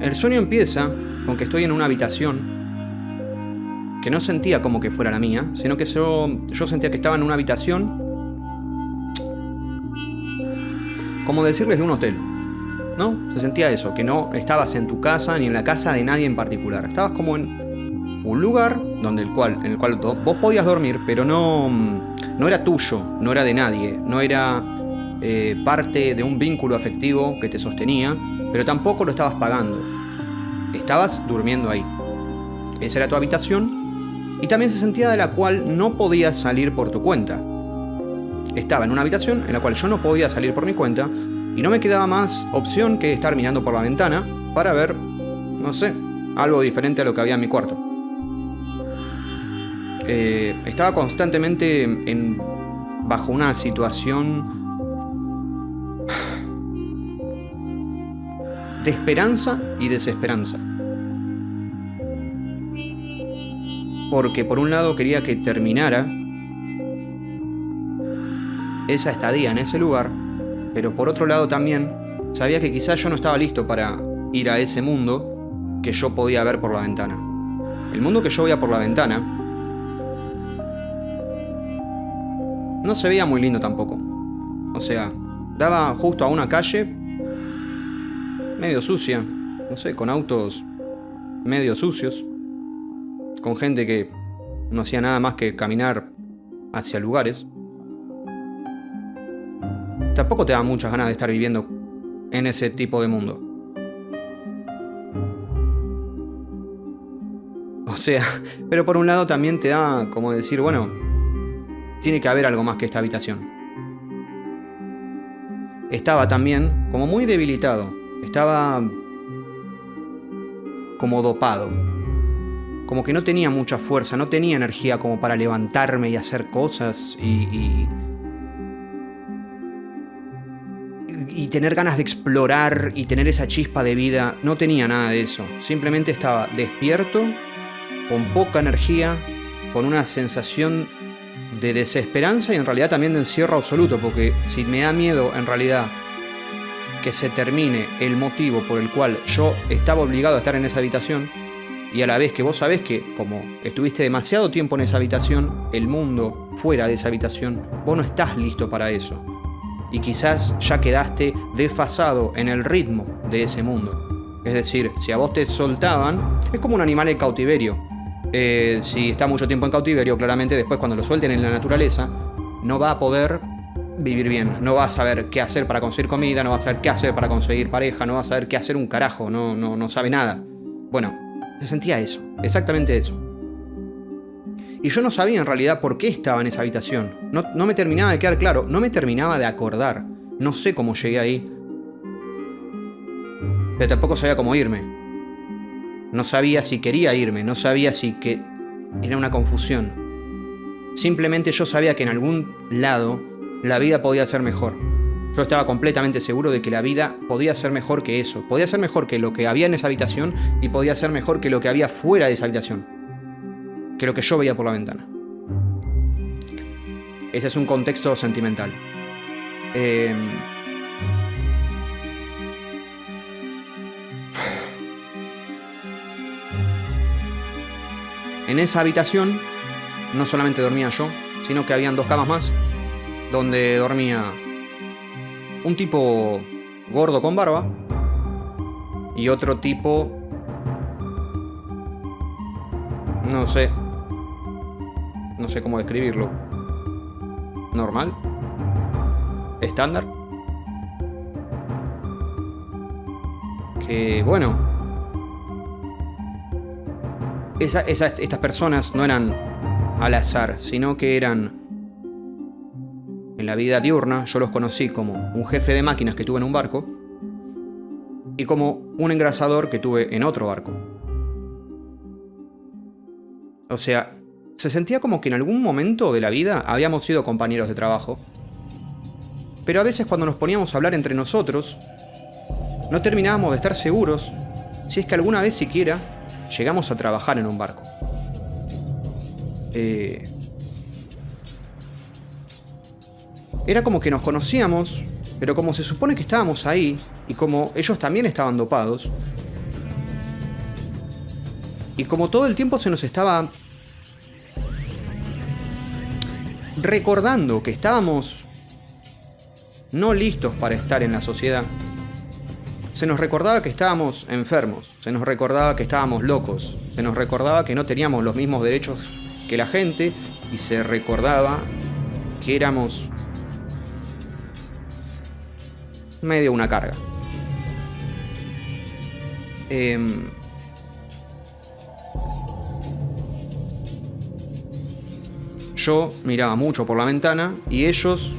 El sueño empieza con que estoy en una habitación que no sentía como que fuera la mía, sino que yo sentía que estaba en una habitación, como decirles, de un hotel, ¿no? Se sentía eso, que no estabas en tu casa ni en la casa de nadie en particular. Estabas como en un lugar en el cual vos podías dormir, pero no era tuyo, no era de nadie, no era parte de un vínculo afectivo que te sostenía, pero tampoco lo estabas pagando. Estabas durmiendo ahí. Esa era tu habitación, y también se sentía de la cual no podías salir por tu cuenta. Estaba en una habitación en la cual yo no podía salir por mi cuenta, y no me quedaba más opción que estar mirando por la ventana para ver, no sé, algo diferente a lo que había en mi cuarto. Estaba constantemente bajo una situación de esperanza y desesperanza. Porque por un lado quería que terminara esa estadía en ese lugar, pero por otro lado también sabía que quizás yo no estaba listo para ir a ese mundo que yo podía ver por la ventana. El mundo que yo veía por la ventana no se veía muy lindo tampoco. O sea, daba justo a una calle medio sucia, no sé, con autos medio sucios, con gente que no hacía nada más que caminar hacia lugares. Tampoco te da muchas ganas de estar viviendo en ese tipo de mundo. O sea, pero por un lado también te da como decir, bueno, tiene que haber algo más que esta habitación. Estaba también como muy debilitado. Estaba como dopado. Como que no tenía mucha fuerza, no tenía energía como para levantarme y hacer cosas y tener ganas de explorar y tener esa chispa de vida. No tenía nada de eso. Simplemente estaba despierto, con poca energía, con una sensación de desesperanza y en realidad también de encierro absoluto, porque si me da miedo en realidad que se termine el motivo por el cual yo estaba obligado a estar en esa habitación, y a la vez que vos sabés que como estuviste demasiado tiempo en esa habitación, el mundo fuera de esa habitación, vos no estás listo para eso. Y quizás ya quedaste desfasado en el ritmo de ese mundo. Es decir, si a vos te soltaban, es como un animal en cautiverio. Si está mucho tiempo en cautiverio, claramente después cuando lo suelten en la naturaleza, no va a poder vivir bien. No va a saber qué hacer para conseguir comida, no va a saber qué hacer para conseguir pareja, no va a saber qué hacer un carajo, no sabe nada. Bueno, se sentía eso, exactamente eso. Y yo no sabía en realidad por qué estaba en esa habitación. No me terminaba de quedar claro, no me terminaba de acordar. No sé cómo llegué ahí. Pero tampoco sabía cómo irme. No sabía si quería irme, no sabía si que era una confusión. Simplemente yo sabía que en algún lado la vida podía ser mejor. Yo estaba completamente seguro de que la vida podía ser mejor que eso. Podía ser mejor que lo que había en esa habitación y podía ser mejor que lo que había fuera de esa habitación. Que lo que yo veía por la ventana. Ese es un contexto sentimental. En esa habitación no solamente dormía yo, sino que habían 2 camas más, donde dormía un tipo gordo con barba y otro tipo, no sé cómo describirlo, normal, estándar, que bueno, estas personas no eran al azar, sino que eran, en la vida diurna, yo los conocí como un jefe de máquinas que tuve en un barco, y como un engrasador que tuve en otro barco. O sea, se sentía como que en algún momento de la vida habíamos sido compañeros de trabajo, pero a veces cuando nos poníamos a hablar entre nosotros, no terminábamos de estar seguros si es que alguna vez siquiera llegamos a trabajar en un barco. Era como que nos conocíamos, pero como se supone que estábamos ahí, y como ellos también estaban dopados, y como todo el tiempo se nos estaba recordando que estábamos no listos para estar en la sociedad, se nos recordaba que estábamos enfermos, se nos recordaba que estábamos locos, se nos recordaba que no teníamos los mismos derechos que la gente, y se recordaba que éramos medio una carga. Yo miraba mucho por la ventana y ellos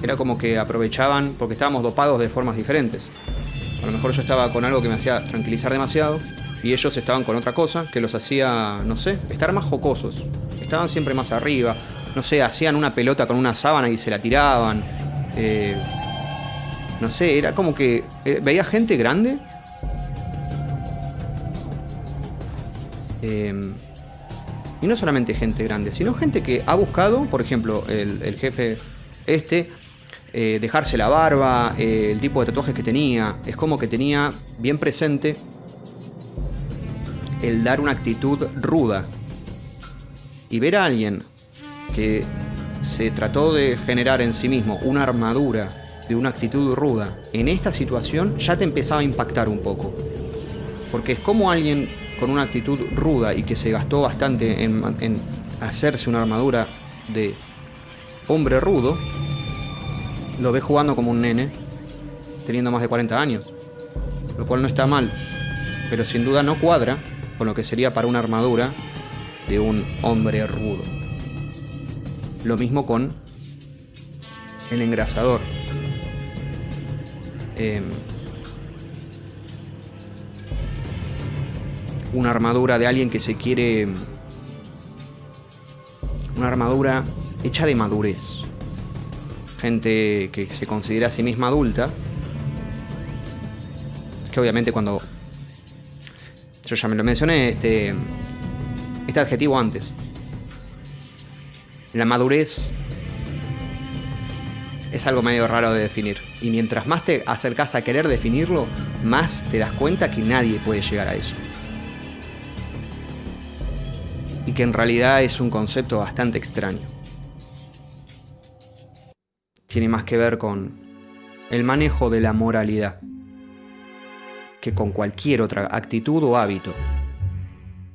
era como que aprovechaban porque estábamos dopados de formas diferentes. A lo mejor yo estaba con algo que me hacía tranquilizar demasiado y ellos estaban con otra cosa que los hacía, no sé, estar más jocosos. Estaban siempre más arriba, no sé, hacían una pelota con una sábana y se la tiraban. No sé, era como que veía gente grande. Y no solamente gente grande, sino gente que ha buscado, por ejemplo, el jefe dejarse la barba, el tipo de tatuajes que tenía. Es como que tenía bien presente el dar una actitud ruda. Y ver a alguien que se trató de generar en sí mismo una armadura de una actitud ruda en esta situación ya te empezaba a impactar un poco. Porque es como alguien con una actitud ruda y que se gastó bastante en hacerse una armadura de hombre rudo, lo ves jugando como un nene, teniendo más de 40 años. Lo cual no está mal, pero sin duda no cuadra con lo que sería para una armadura de un hombre rudo. Lo mismo con el engrasador. Una armadura de alguien que se quiere... Una armadura hecha de madurez. Gente que se considera a sí misma adulta. Que obviamente cuando... Yo ya me lo mencioné, este adjetivo antes. La madurez es algo medio raro de definir. Y mientras más te acercas a querer definirlo, más te das cuenta que nadie puede llegar a eso. Y que en realidad es un concepto bastante extraño. Tiene más que ver con el manejo de la moralidad que con cualquier otra actitud o hábito.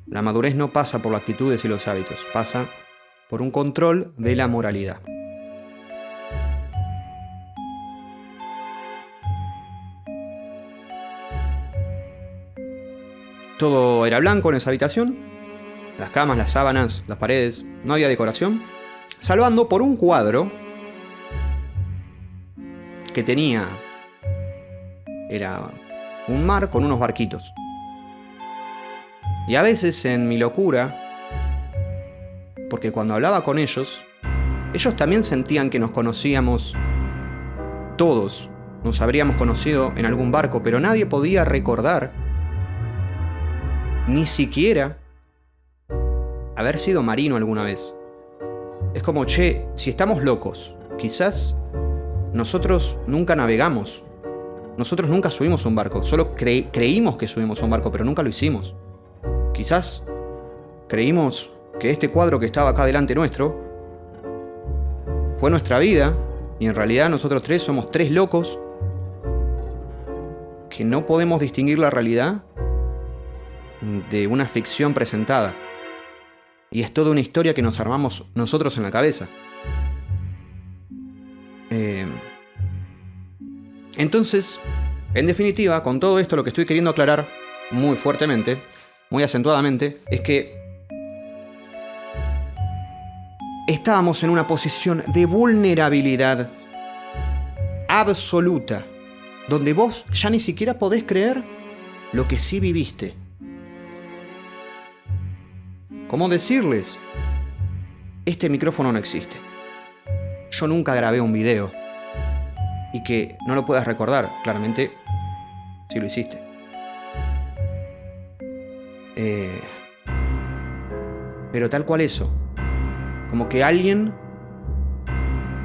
La madurez no pasa por las actitudes y los hábitos, pasa por un control de la moralidad. Todo era blanco en esa habitación. Las camas, las sábanas, las paredes. No había decoración. Salvando por un cuadro que tenía... Era un mar con unos barquitos. Y a veces en mi locura, porque cuando hablaba con ellos también sentían que nos conocíamos todos. Nos habríamos conocido en algún barco, pero nadie podía recordar ni siquiera haber sido marino alguna vez. Es como, che, si estamos locos, quizás nosotros nunca navegamos. Nosotros nunca subimos a un barco. Solo creímos que subimos a un barco, pero nunca lo hicimos. Quizás creímos que este cuadro que estaba acá delante nuestro fue nuestra vida, y en realidad nosotros tres somos tres locos que no podemos distinguir la realidad de una ficción presentada. Y es toda una historia que nos armamos nosotros en la cabeza. Entonces, en definitiva, con todo esto lo que estoy queriendo aclarar muy fuertemente, muy acentuadamente, es que estábamos en una posición de vulnerabilidad absoluta. donde vos ya ni siquiera podés creer lo que sí viviste. ¿Cómo decirles? Este micrófono no existe. Yo nunca grabé un video. Y que no lo puedas recordar, claramente, sí lo hiciste. Pero tal cual eso. Como que alguien,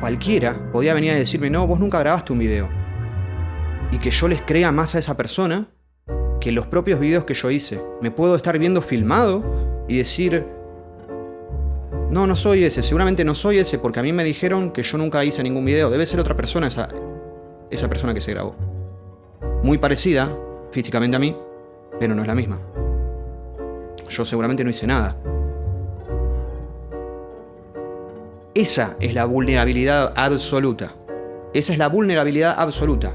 cualquiera, podía venir a decirme, no, vos nunca grabaste un video. Y que yo les crea más a esa persona que los propios videos que yo hice. Me puedo estar viendo filmado y decir, no, no soy ese, seguramente no soy ese, porque a mí me dijeron que yo nunca hice ningún video. Debe ser otra persona esa persona que se grabó. Muy parecida físicamente a mí, pero no es la misma. Yo seguramente no hice nada. Esa es la vulnerabilidad absoluta. Esa es la vulnerabilidad absoluta.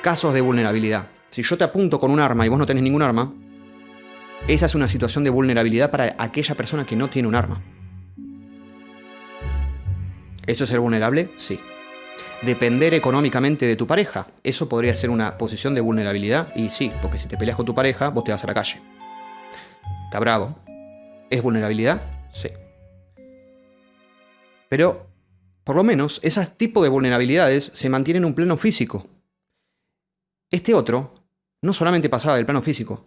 Casos de vulnerabilidad. Si yo te apunto con un arma y vos no tenés ningún arma, esa es una situación de vulnerabilidad para aquella persona que no tiene un arma. ¿Eso es ser vulnerable? Sí. Depender económicamente de tu pareja. Eso podría ser una posición de vulnerabilidad. Y sí, porque si te peleas con tu pareja, vos te vas a la calle. Está bravo. ¿Es vulnerabilidad? Sí. Pero, por lo menos, ese tipo de vulnerabilidades se mantienen en un plano físico. Este otro no solamente pasaba del plano físico,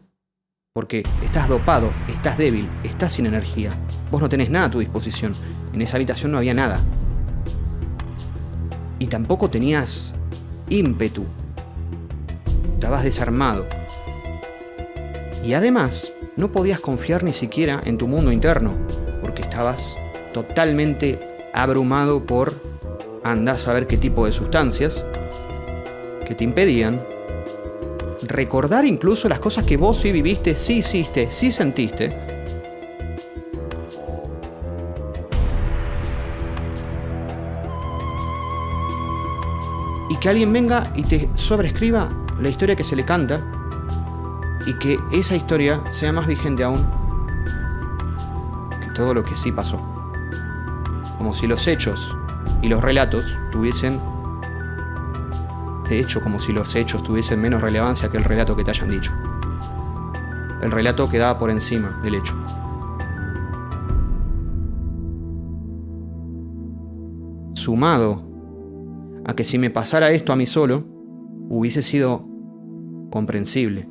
porque estás dopado, estás débil, estás sin energía. Vos no tenés nada a tu disposición. En esa habitación no había nada. Y tampoco tenías ímpetu. Estabas desarmado. Y además, no podías confiar ni siquiera en tu mundo interno, porque estabas totalmente abrumado por andá a saber qué tipo de sustancias que te impedían recordar incluso las cosas que vos sí viviste, sí hiciste, sí sentiste. Y que alguien venga y te sobreescriba la historia que se le canta y que esa historia sea más vigente aún que todo lo que sí pasó. Como si los hechos y los relatos tuviesen, de hecho, como si los hechos tuviesen menos relevancia que el relato que te hayan dicho. El relato quedaba por encima del hecho. Sumado a que si me pasara esto a mí solo, hubiese sido comprensible.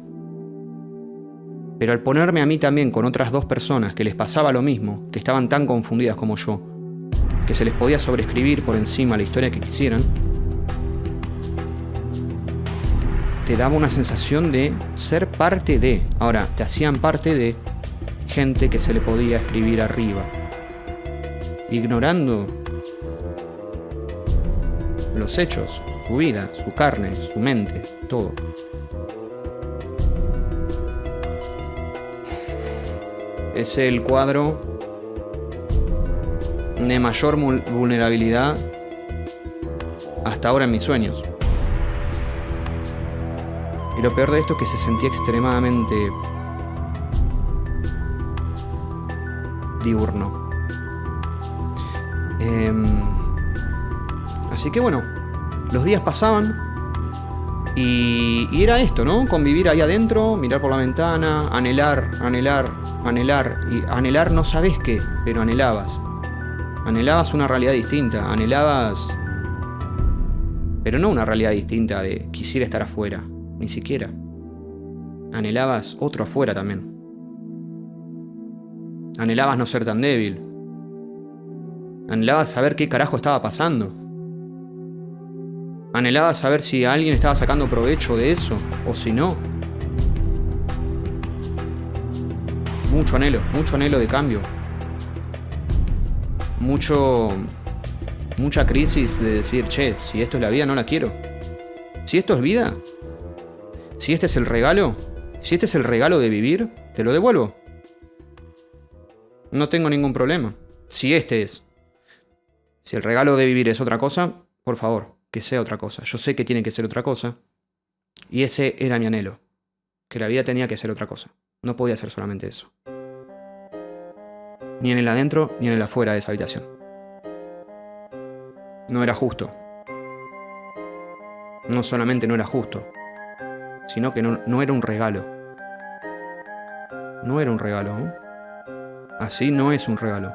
Pero al ponerme a mí también con otras dos personas que les pasaba lo mismo, que estaban tan confundidas como yo, que se les podía sobreescribir por encima la historia que quisieran, te daba una sensación de ser parte de. Ahora, te hacían parte de gente que se le podía escribir arriba, ignorando los hechos, su vida, su carne, su mente, todo. Es el cuadro de mayor vulnerabilidad hasta ahora en mis sueños. Y lo peor de esto es que se sentía extremadamente diurno. Así que bueno, los días pasaban y era esto, ¿no? Convivir ahí adentro, mirar por la ventana, anhelar. Y anhelar no sabes qué, pero anhelabas. Anhelabas una realidad distinta, anhelabas... Pero no una realidad distinta de quisiera estar afuera. Ni siquiera. Anhelabas otro afuera también. Anhelabas no ser tan débil. Anhelabas saber qué carajo estaba pasando. Anhelabas saber si alguien estaba sacando provecho de eso o si no. Mucho anhelo de cambio. Mucha crisis de decir, che, si esto es la vida no la quiero. Si esto es vida, si este es el regalo, si este es el regalo de vivir, te lo devuelvo. No tengo ningún problema. Si este es. Si el regalo de vivir es otra cosa, por favor, que sea otra cosa. Yo sé que tiene que ser otra cosa. Y ese era mi anhelo. Que la vida tenía que ser otra cosa. No podía ser solamente eso. Ni en el adentro, ni en el afuera de esa habitación. No era justo. no solamente no era justo, sino que no era un regalo. No era un regalo, ¿eh? Así no es un regalo.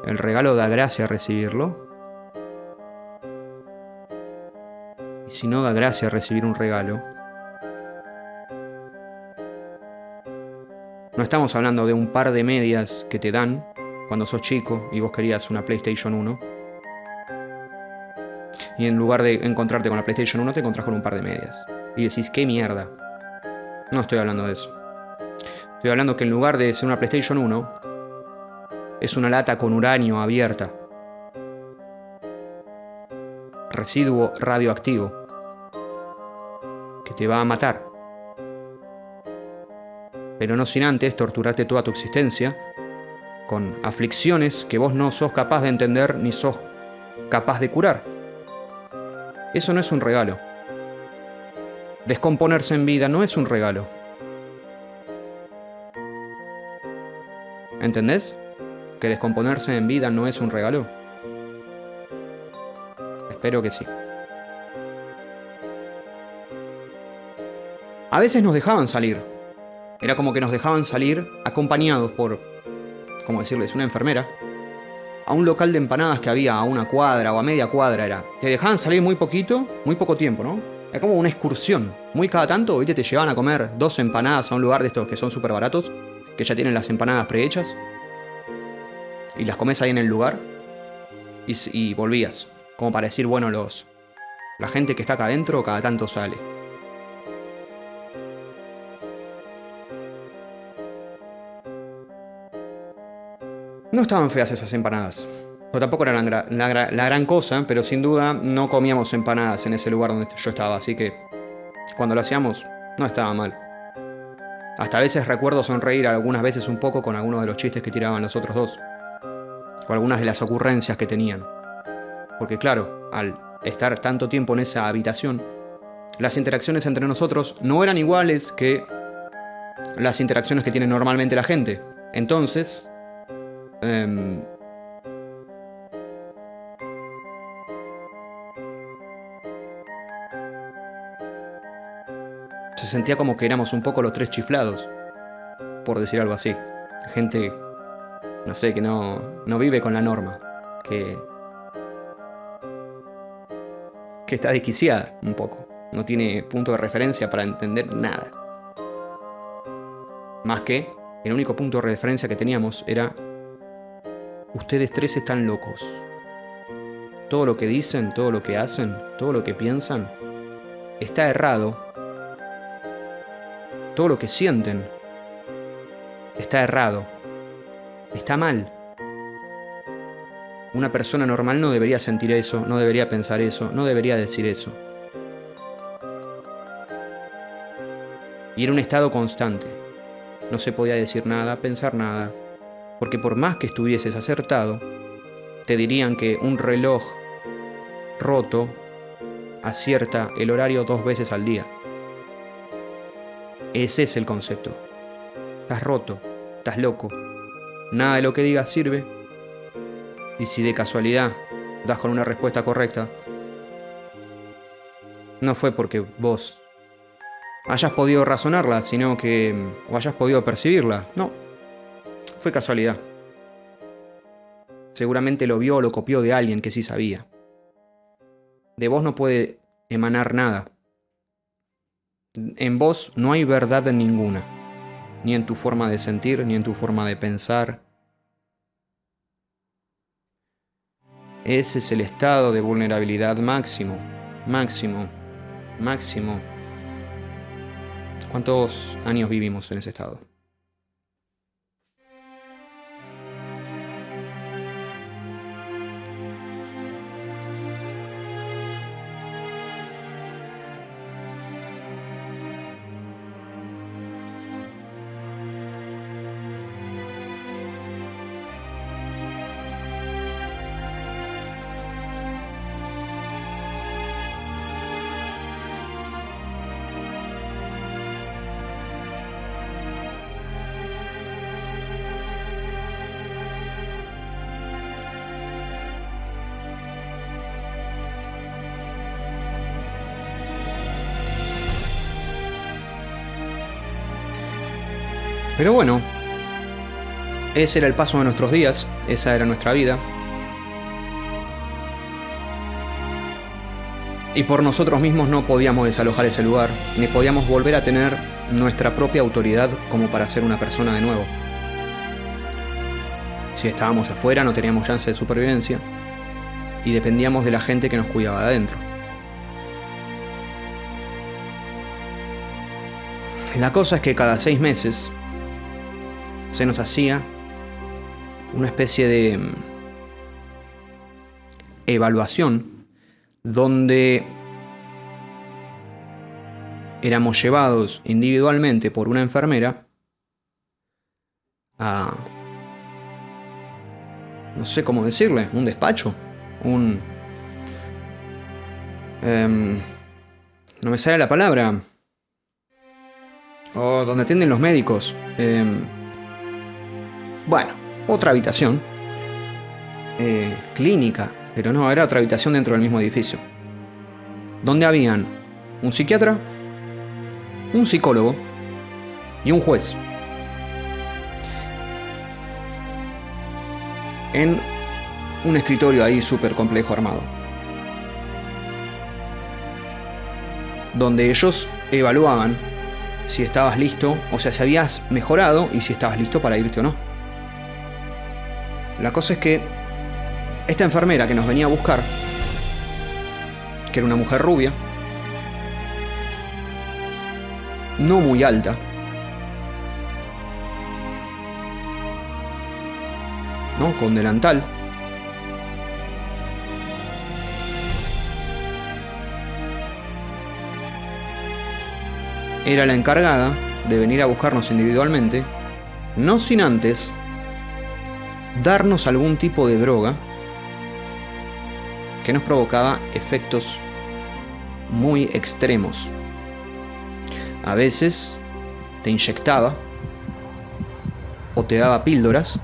El regalo da gracia recibirlo. Y si no da gracia recibir un regalo, no estamos hablando de un par de medias que te dan cuando sos chico y vos querías una PlayStation 1. Y en lugar de encontrarte con la PlayStation 1 te encontrás con un par de medias. Y decís, ¿qué mierda? No estoy hablando de eso. Estoy hablando que en lugar de ser una PlayStation 1, es una lata con uranio abierta. Residuo radioactivo. Que te va a matar. Pero no sin antes torturarte toda tu existencia con aflicciones que vos no sos capaz de entender ni sos capaz de curar. Eso no es un regalo. Descomponerse en vida no es un regalo. ¿Entendés? Que descomponerse en vida no es un regalo. Espero que sí. A veces nos dejaban salir. Era como que nos dejaban salir acompañados por, ¿cómo decirles?, una enfermera, a un local de empanadas que había a una cuadra o a media cuadra era. Te dejaban salir muy poquito, muy poco tiempo, ¿no? Era como una excursión. Muy cada tanto, ¿viste? Te llevaban a comer 2 empanadas a un lugar de estos que son súper baratos, que ya tienen las empanadas prehechas, y las comes ahí en el lugar, y volvías. Como para decir, bueno, la gente que está acá adentro cada tanto sale. No estaban feas esas empanadas. Pero tampoco eran la gran cosa, pero sin duda no comíamos empanadas en ese lugar donde yo estaba, así que cuando lo hacíamos no estaba mal. Hasta a veces recuerdo sonreír algunas veces un poco con algunos de los chistes que tiraban los otros dos. O algunas de las ocurrencias que tenían. Porque claro, al estar tanto tiempo en esa habitación, las interacciones entre nosotros no eran iguales que las interacciones que tiene normalmente la gente. Entonces, se sentía como que éramos un poco los 3 chiflados, por decir algo así. Gente, no sé, que no vive con la norma, que está desquiciada un poco. No tiene punto de referencia para entender nada. Más que el único punto de referencia que teníamos era: ustedes 3 están locos. Todo lo que dicen, todo lo que hacen, todo lo que piensan está errado. Todo lo que sienten está errado. Está mal. Una persona normal no debería sentir eso, no debería pensar eso, no debería decir eso. Y era un estado constante. No se podía decir nada, pensar nada, porque por más que estuvieses acertado, te dirían que un reloj roto acierta el horario 2 veces al día. Ese es el concepto. Estás roto, estás loco, nada de lo que digas sirve, y si de casualidad das con una respuesta correcta, no fue porque vos hayas podido razonarla, sino que o hayas podido percibirla. No, fue casualidad. Seguramente lo vio o lo copió de alguien que sí sabía. De vos no puede emanar nada. En vos no hay verdad ninguna, ni en tu forma de sentir, ni en tu forma de pensar. Ese es el estado de vulnerabilidad máximo, máximo, máximo. ¿Cuántos años vivimos en ese estado? Pero bueno, ese era el paso de nuestros días, esa era nuestra vida. Y por nosotros mismos no podíamos desalojar ese lugar, ni podíamos volver a tener nuestra propia autoridad como para ser una persona de nuevo. Si estábamos afuera no teníamos chance de supervivencia y dependíamos de la gente que nos cuidaba de adentro. La cosa es que cada 6 meses se nos hacía una especie de evaluación donde éramos llevados individualmente por una enfermera a, no sé cómo decirle, un despacho, no me sale la palabra, o donde atienden los médicos, bueno, otra habitación, clínica, pero no, era otra habitación dentro del mismo edificio, donde habían un psiquiatra, un psicólogo y un juez. En un escritorio ahí súper complejo armado, donde ellos evaluaban si estabas listo, o sea, si habías mejorado y si estabas listo para irte o no. La cosa es que esta enfermera que nos venía a buscar, que era una mujer rubia, no muy alta, ¿no? Con delantal, era la encargada de venir a buscarnos individualmente, no sin antes darnos algún tipo de droga que nos provocaba efectos muy extremos. A veces te inyectaba, o te daba píldoras,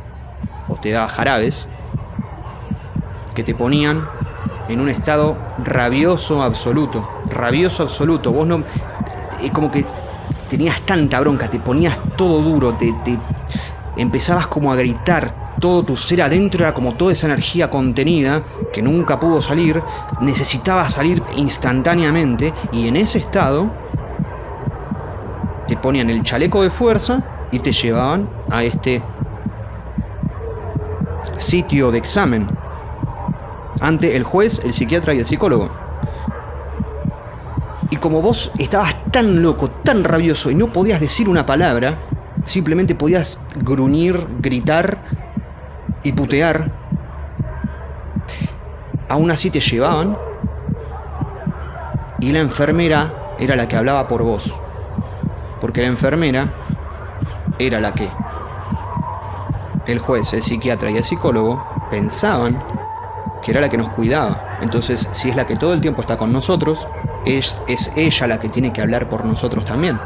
o te daba jarabes, que te ponían en un estado rabioso absoluto. Rabioso absoluto. Vos no... Es como que tenías tanta bronca, te ponías todo duro, te empezabas como a gritar. Todo tu ser adentro era como toda esa energía contenida que nunca pudo salir, necesitaba salir instantáneamente, y en ese estado te ponían el chaleco de fuerza y te llevaban a este sitio de examen ante el juez, el psiquiatra y el psicólogo. Y como vos estabas tan loco, tan rabioso y no podías decir una palabra, simplemente podías gruñir, gritar y putear, aún así te llevaban y la enfermera era la que hablaba por vos, porque la enfermera era la que el juez, el psiquiatra y el psicólogo pensaban que era la que nos cuidaba. Entonces, si es la que todo el tiempo está con nosotros, es ella la que tiene que hablar por nosotros también.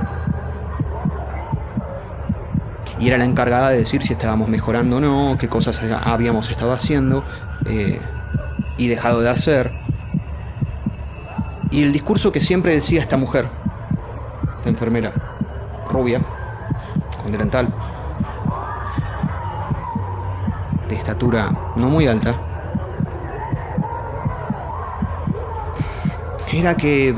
Y era la encargada de decir si estábamos mejorando o no, qué cosas habíamos estado haciendo y dejado de hacer. Y el discurso que siempre decía esta mujer, esta enfermera, rubia, con delantal, de estatura no muy alta, era que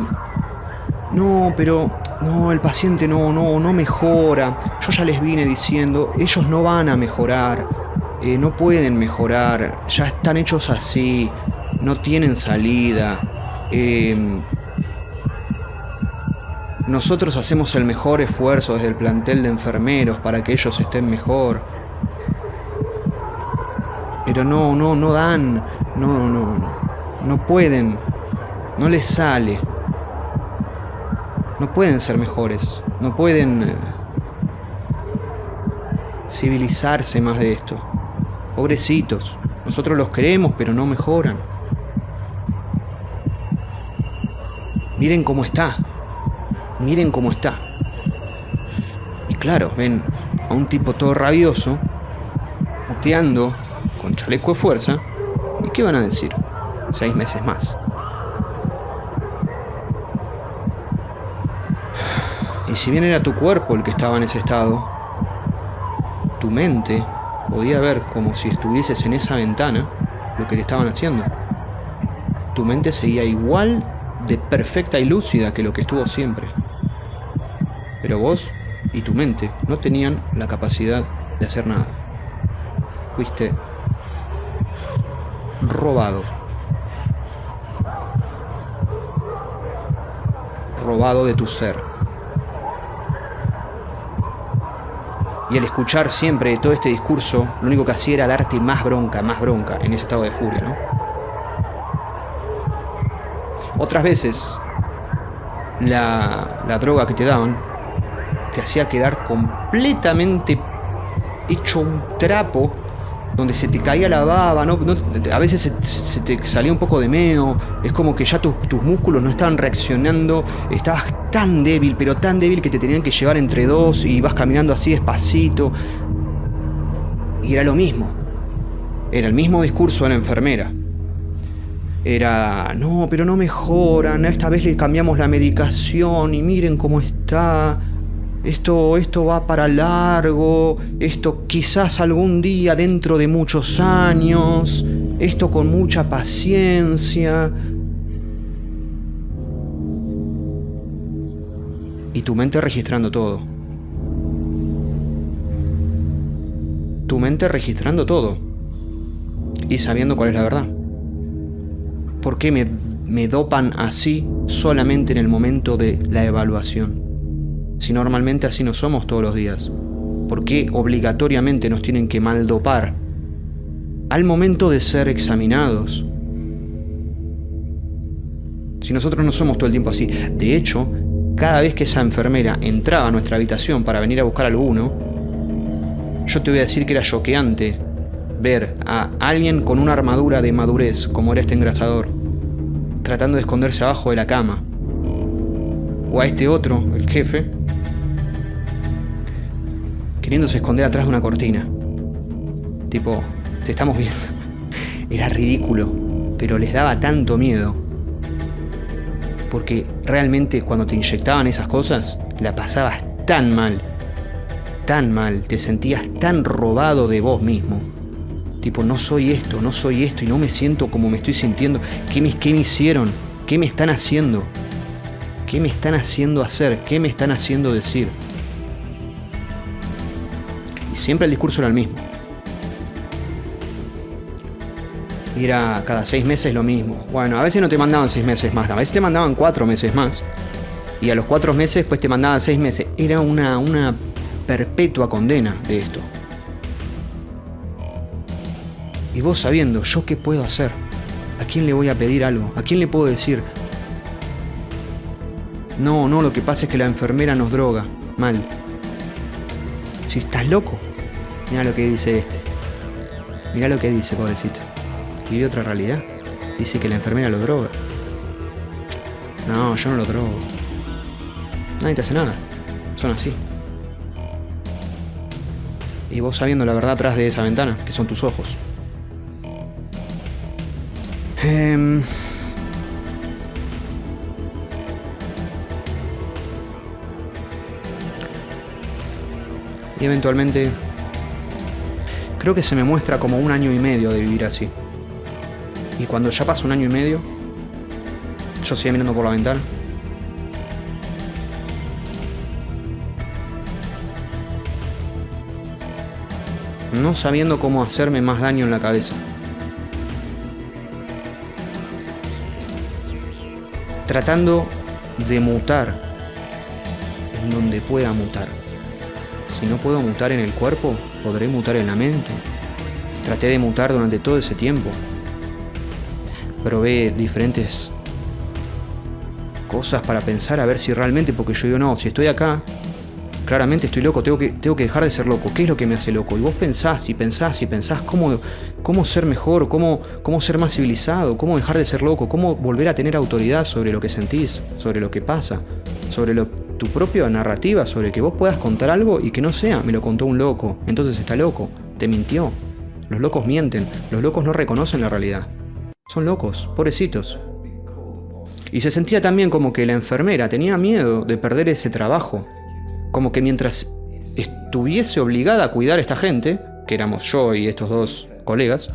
no, pero no, el paciente no mejora. Yo ya les vine diciendo, ellos no van a mejorar, no pueden mejorar, ya están hechos así, no tienen salida. Nosotros hacemos el mejor esfuerzo desde el plantel de enfermeros para que ellos estén mejor. Pero no dan, no pueden, no les sale. No pueden ser mejores, no pueden civilizarse más de esto. Pobrecitos, nosotros los queremos, pero no mejoran. Miren cómo está, miren cómo está. Y claro, ven a un tipo todo rabioso, puteando, con chaleco de fuerza, ¿y qué van a decir? 6 meses más. Y si bien era tu cuerpo el que estaba en ese estado, tu mente podía ver como si estuvieses en esa ventana lo que te estaban haciendo. Tu mente seguía igual de perfecta y lúcida que lo que estuvo siempre. Pero vos y tu mente no tenían la capacidad de hacer nada. Fuiste robado. Robado de tu ser. Y al escuchar siempre todo este discurso, lo único que hacía era darte más bronca en ese estado de furia, ¿no? Otras veces, la droga que te daban te hacía quedar completamente hecho un trapo, donde se te caía la baba, ¿no? A veces se te salía un poco de meo, es como que ya tus músculos no estaban reaccionando, estabas tan débil, pero tan débil que te tenían que llevar entre dos y vas caminando así despacito. Y era lo mismo, era el mismo discurso de la enfermera. Era, no, pero no mejoran, esta vez le cambiamos la medicación y miren cómo está. Esto va para largo, esto quizás algún día dentro de muchos años, esto con mucha paciencia. Y tu mente registrando todo. Tu mente registrando todo. Y sabiendo cuál es la verdad. ¿Por qué me dopan así solamente en el momento de la evaluación? Si normalmente así no somos todos los días, ¿por qué obligatoriamente nos tienen que maldopar al momento de ser examinados? Si nosotros no somos todo el tiempo así. De hecho, cada vez que esa enfermera entraba a nuestra habitación para venir a buscar a alguno, yo te voy a decir que era choqueante ver a alguien con una armadura de madurez, como era este engrasador, tratando de esconderse abajo de la cama. O a este otro, el jefe, queriéndose esconder atrás de una cortina. Tipo, te estamos viendo. Era ridículo, pero les daba tanto miedo. Porque realmente cuando te inyectaban esas cosas, la pasabas tan mal, te sentías tan robado de vos mismo. Tipo, no soy esto y no me siento como me estoy sintiendo. ¿Qué me hicieron? ¿Qué me están haciendo? ¿Qué me están haciendo hacer? ¿Qué me están haciendo decir? Y siempre el discurso era el mismo. Era cada 6 meses lo mismo. Bueno, a veces no te mandaban 6 meses más, a veces te mandaban 4 meses más. Y a los 4 meses pues te mandaban 6 meses. Era una perpetua condena de esto. Y vos sabiendo, ¿yo qué puedo hacer? ¿A quién le voy a pedir algo? ¿A quién le puedo decir? No, lo que pasa es que la enfermera nos droga. Mal. Si estás loco. Mirá lo que dice este. Mirá lo que dice, pobrecito. Vive otra realidad. Dice que la enfermera lo droga. No, yo no lo drogo. Nadie te hace nada. Son así. Y vos sabiendo la verdad atrás de esa ventana, que son tus ojos. Y eventualmente creo que se me muestra como 1 año y medio de vivir así. Y cuando ya pasa 1 año y medio, yo seguía mirando por la ventana. No sabiendo cómo hacerme más daño en la cabeza. Tratando de mutar en donde pueda mutar. Si no puedo mutar en el cuerpo, podré mutar en la mente. Traté de mutar durante todo ese tiempo. Probé diferentes cosas para pensar a ver si realmente, porque yo digo, no, si estoy acá, claramente estoy loco, tengo que dejar de ser loco. ¿Qué es lo que me hace loco? Y vos pensás cómo ser mejor, cómo ser más civilizado, cómo dejar de ser loco, cómo volver a tener autoridad sobre lo que sentís, sobre lo que pasa, sobre tu propia narrativa, sobre que vos puedas contar algo y que no sea, me lo contó un loco, entonces está loco, te mintió. Los locos mienten, los locos no reconocen la realidad. Son locos, pobrecitos. Y se sentía también como que la enfermera tenía miedo de perder ese trabajo. Como que mientras estuviese obligada a cuidar a esta gente, que éramos yo y estos dos colegas,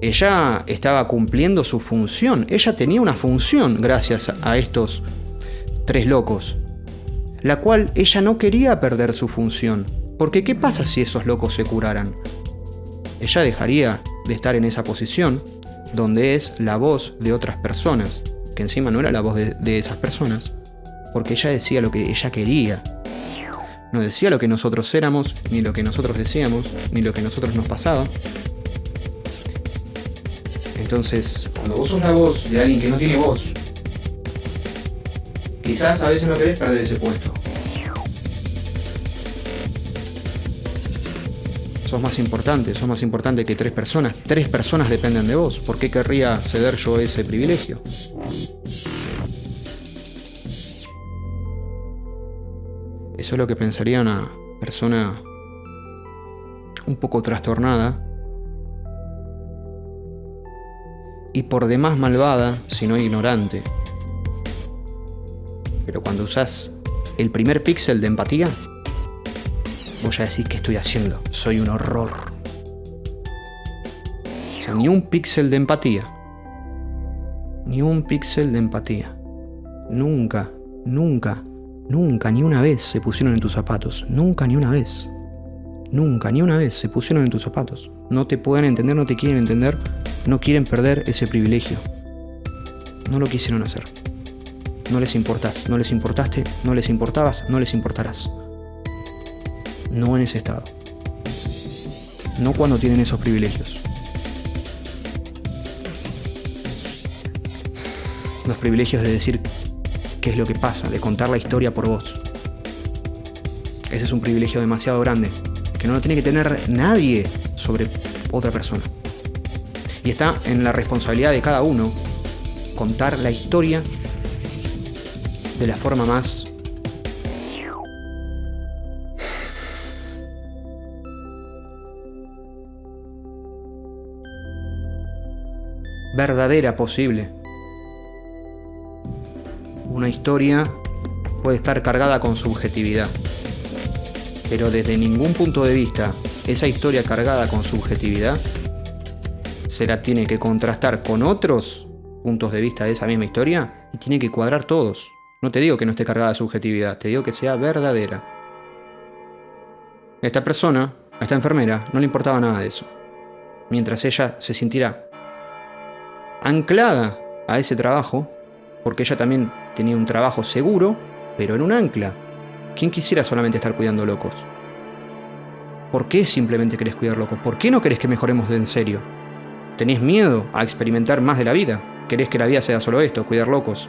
ella estaba cumpliendo su función. Ella tenía una función gracias a estos 3 locos, la cual ella no quería perder su función. Porque ¿qué pasa si esos locos se curaran? Ella dejaría de estar en esa posición donde es la voz de otras personas, que encima no era la voz de esas personas, porque ella decía lo que ella quería. No decía lo que nosotros éramos, ni lo que nosotros decíamos, ni lo que a nosotros nos pasaba. Entonces, cuando vos sos la voz de alguien que no tiene voz, quizás a veces no querés perder ese puesto. Sos más importante que 3 personas. 3 personas dependen de vos. ¿Por qué querría ceder yo ese privilegio? Eso es lo que pensaría una persona un poco trastornada y por demás malvada, si no ignorante. Pero cuando usás el primer píxel de empatía, vos ya decís, ¿qué estoy haciendo? Soy un horror. O sea, ni un píxel de empatía. Ni un píxel de empatía. Nunca, ni una vez se pusieron en tus zapatos. Nunca, ni una vez se pusieron en tus zapatos. No te pueden entender, no te quieren entender, no quieren perder ese privilegio. No lo quisieron hacer. No les importás, no les importaste, no les importabas, no les importarás. No en ese estado. No cuando tienen esos privilegios. Los privilegios de decir qué es lo que pasa, de contar la historia por vos. Ese es un privilegio demasiado grande, que no lo tiene que tener nadie sobre otra persona. Y está en la responsabilidad de cada uno contar la historia de la forma más verdadera posible. Una historia puede estar cargada con subjetividad, pero desde ningún punto de vista esa historia cargada con subjetividad se la tiene que contrastar con otros puntos de vista de esa misma historia y tiene que cuadrar todos. No te digo que no esté cargada de subjetividad, te digo que sea verdadera. Esta persona, a esta enfermera, no le importaba nada de eso. Mientras ella se sintiera anclada a ese trabajo, porque ella también tenía un trabajo seguro, pero en un ancla. ¿Quién quisiera solamente estar cuidando locos? ¿Por qué simplemente querés cuidar locos? ¿Por qué no querés que mejoremos en serio? ¿Tenés miedo a experimentar más de la vida? ¿Querés que la vida sea solo esto, cuidar locos?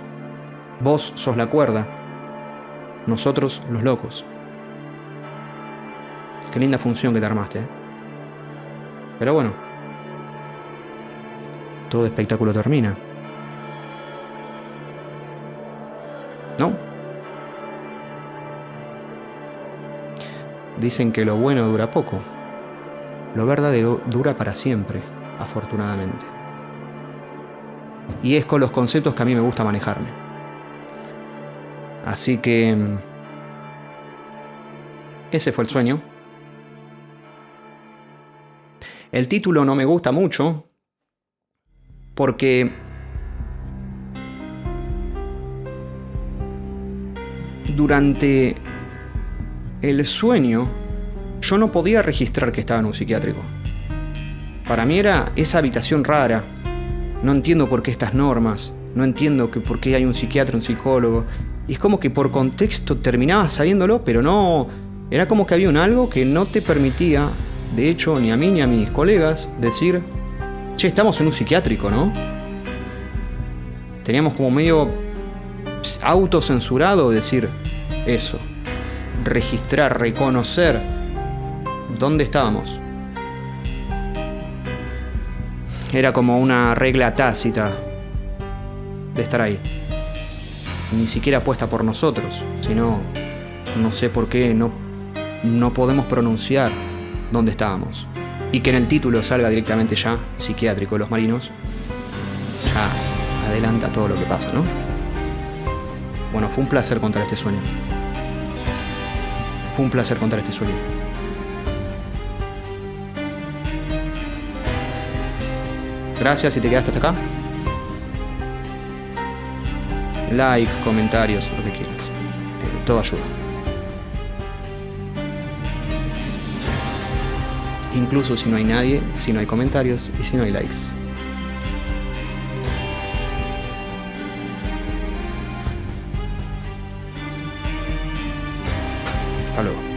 Vos sos la cuerda, nosotros los locos. Qué linda función que te armaste, ¿eh? Pero bueno, todo espectáculo termina, ¿no? Dicen que lo bueno dura poco. Lo verdadero dura para siempre, afortunadamente. Y es con los conceptos que a mí me gusta manejarme. Así que ese fue el sueño. El título no me gusta mucho porque durante el sueño yo no podía registrar que estaba en un psiquiátrico. Para mí era esa habitación rara. No entiendo por qué estas normas. No entiendo por qué hay un psiquiatra, un psicólogo. Y es como que por contexto terminabas sabiéndolo, pero no... Era como que había un algo que no te permitía, de hecho, ni a mí ni a mis colegas, decir: che, estamos en un psiquiátrico, ¿no? Teníamos como medio autocensurado decir eso. Registrar, reconocer dónde estábamos. Era como una regla tácita de estar ahí. Ni siquiera puesta por nosotros, sino no sé por qué no podemos pronunciar dónde estábamos. Y que en el título salga directamente ya psiquiátrico de los marinos, ya adelanta todo lo que pasa, ¿no? Bueno, fue un placer contar este sueño. Fue un placer contar este sueño. Gracias si te quedaste hasta acá. Like, comentarios, lo que quieras. Todo ayuda. Incluso si no hay nadie, si no hay comentarios y si no hay likes. Hasta luego.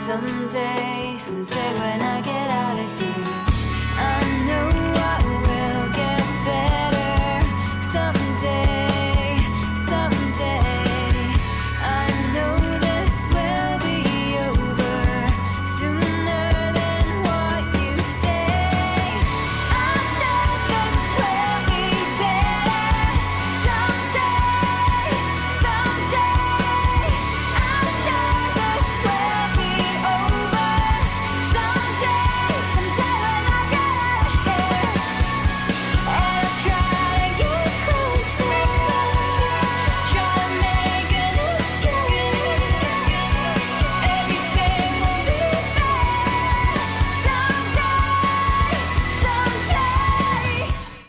Someday when I get out of here.